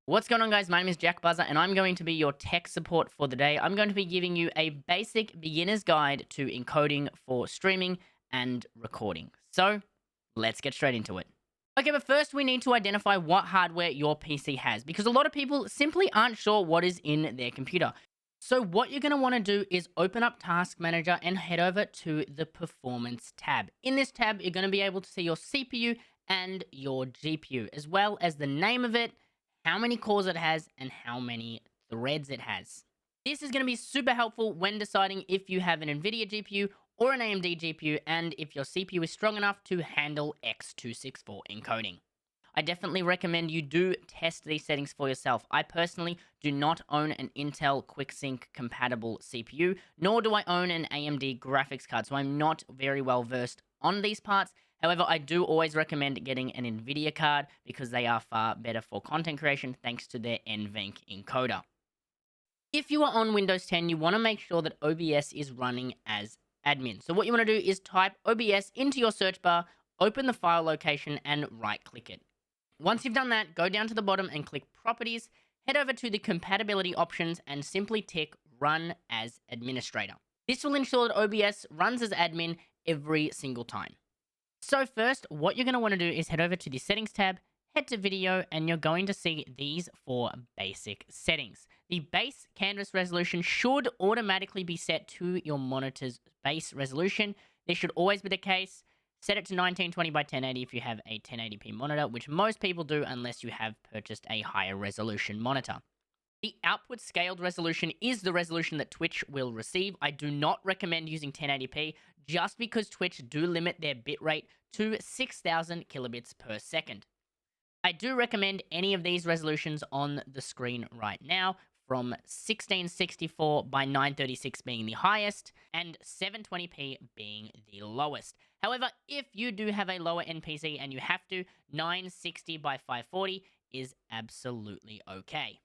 What's going on, guys? My name is Jack Buzzer and I'm going to be your tech support for the day. I'm going to be giving you a basic beginner's guide to encoding for streaming and recording. So let's get straight into it. Okay, but first we need to identify what hardware your PC has because a lot of people simply aren't sure what is in their computer. So what you're going to want to do is open up Task Manager and head over to the Performance tab. In this tab, you're going to be able to see your CPU and your GPU, as well as the name of it, how many cores it has, and how many threads it has. This is going to be super helpful when deciding if you have an NVIDIA GPU or an AMD GPU and if your CPU is strong enough to handle x264 encoding. I definitely recommend you do test these settings for yourself. I personally do not own an Intel QuickSync compatible CPU, nor do I own an AMD graphics card, so I'm not very well versed on these parts. However, I do always recommend getting an NVIDIA card because they are far better for content creation thanks to their NVENC encoder. If you are on Windows 10, you want to make sure that OBS is running as admin. So what you want to do is type OBS into your search bar, open the file location, and right-click it. Once you've done that, go down to the bottom and click Properties, head over to the Compatibility options, and simply tick Run as Administrator. This will ensure that OBS runs as admin every single time. So first, what you're going to want to do is head over to the Settings tab, head to Video, and you're going to see these 4 basic settings. The base canvas resolution should automatically be set to your monitor's base resolution. This should always be the case. Set it to 1920 by 1080 if you have a 1080p monitor, which most people do unless you have purchased a higher resolution monitor. The output scaled resolution is the resolution that Twitch will receive. I do not recommend using 1080p just because Twitch do limit their bitrate to 6000 kilobits per second. I do recommend any of these resolutions on the screen right now, from 1664 by 936 being the highest and 720p being the lowest. However, if you do have a lower end PC and you have to, 960 by 540 is absolutely okay.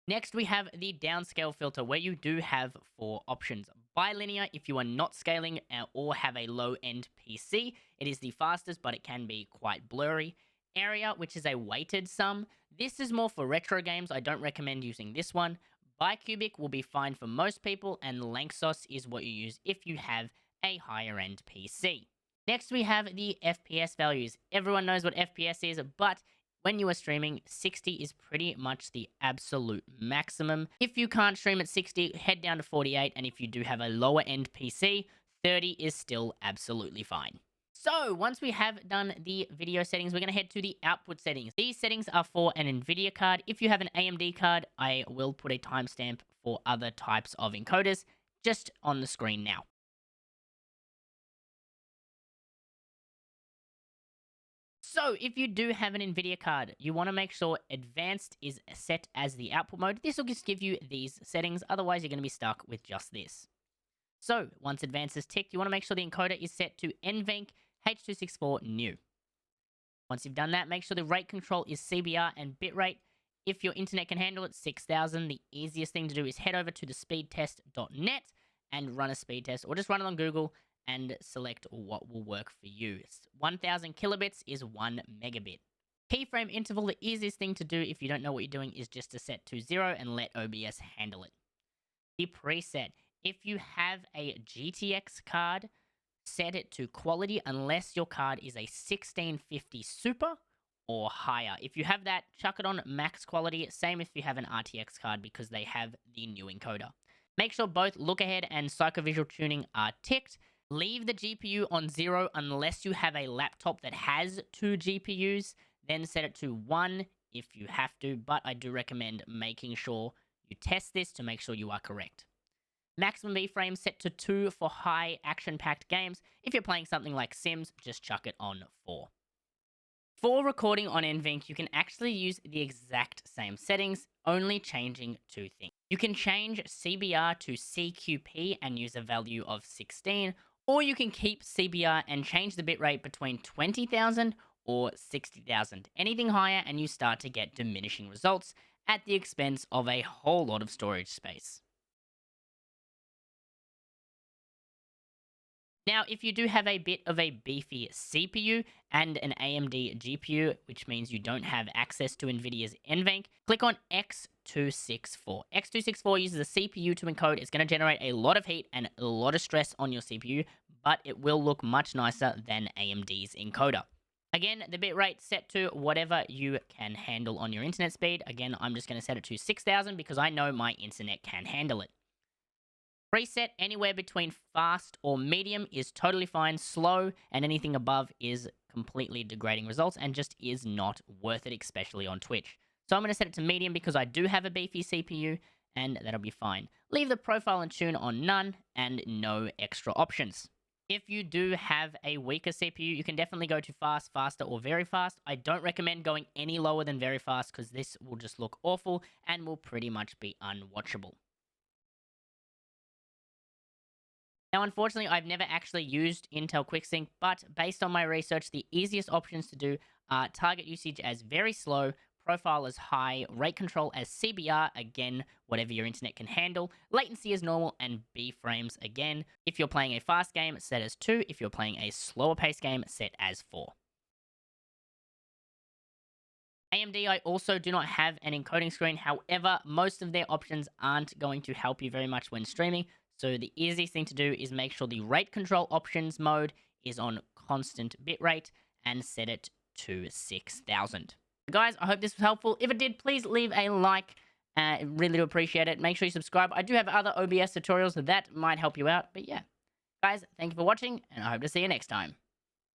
Next, we have the Downscale Filter, where you do have 4 options. Bilinear, if you are not scaling or have a low-end PC, it is the fastest, but it can be quite blurry. Area, which is a weighted sum. This is more for retro games. I don't recommend using this one. Bicubic will be fine for most people, and Lanczos is what you use if you have a higher-end PC. Next, we have the FPS values. Everyone knows what FPS is, but when you are streaming, 60 is pretty much the absolute maximum. If you can't stream at 60, head down to 48, and if you do have a lower-end PC, 30 is still absolutely fine. So, once we have done the video settings, we're going to head to the output settings. These settings are for an NVIDIA card. If you have an AMD card, I will put a timestamp for other types of encoders just on the screen now. So, if you do have an NVIDIA card, you want to make sure Advanced is set as the output mode. This will just give you these settings, otherwise you're going to be stuck with just this. So, once Advanced is ticked, you want to make sure the encoder is set to NVENC H.264 new. Once you've done that, make sure the rate control is CBR and bitrate. If your internet can handle it, 6000. The easiest thing to do is head over to the speedtest.net and run a speed test, or just run it on Google and select what will work for you. 1000 kilobits is 1 megabit. Keyframe interval, the easiest thing to do if you don't know what you're doing is just to set to 0 and let OBS handle it. The preset. If you have a GTX card, set it to quality unless your card is a 1650 Super or higher. If you have that, chuck it on max quality. Same if you have an RTX card because they have the new encoder. Make sure both look ahead and psychovisual tuning are ticked. Leave the GPU on 0 unless you have a laptop that has 2 GPUs. Then set it to 1 if you have to, but I do recommend making sure you test this to make sure you are correct. Maximum B-frame set to 2 for high action-packed games. If you're playing something like Sims, just chuck it on 4. For recording on NVENC, you can actually use the exact same settings, only changing 2 things. You can change CBR to CQP and use a value of 16, or you can keep CBR and change the bitrate between 20,000 or 60,000. Anything higher and you start to get diminishing results at the expense of a whole lot of storage space. Now, if you do have a bit of a beefy CPU and an AMD GPU, which means you don't have access to NVIDIA's NVENC, click on X264. X264 uses a CPU to encode. It's going to generate a lot of heat and a lot of stress on your CPU, but it will look much nicer than AMD's encoder. Again, the bitrate set to whatever you can handle on your internet speed. Again, I'm just going to set it to 6,000 because I know my internet can handle it. Preset anywhere between fast or medium is totally fine. Slow and anything above is completely degrading results and just is not worth it, especially on Twitch. So I'm going to set it to medium because I do have a beefy CPU and that'll be fine. Leave the profile and tune on none and no extra options. If you do have a weaker CPU, you can definitely go to fast, faster, or very fast. I don't recommend going any lower than very fast because this will just look awful and will pretty much be unwatchable. Now, unfortunately, I've never actually used Intel QuickSync, but based on my research, the easiest options to do are target usage as very slow, profile as high, rate control as CBR, again, whatever your internet can handle, latency as normal, and B frames again. If you're playing a fast game, set as 2. If you're playing a slower paced game, set as 4. AMD, I also do not have an encoding screen. However, most of their options aren't going to help you very much when streaming. So the easiest thing to do is make sure the rate control options mode is on constant bitrate and set it to 6,000. Guys, I hope this was helpful. If it did, please leave a like. Really do appreciate it. Make sure you subscribe. I do have other OBS tutorials that might help you out. But yeah, guys, thank you for watching, and I hope to see you next time.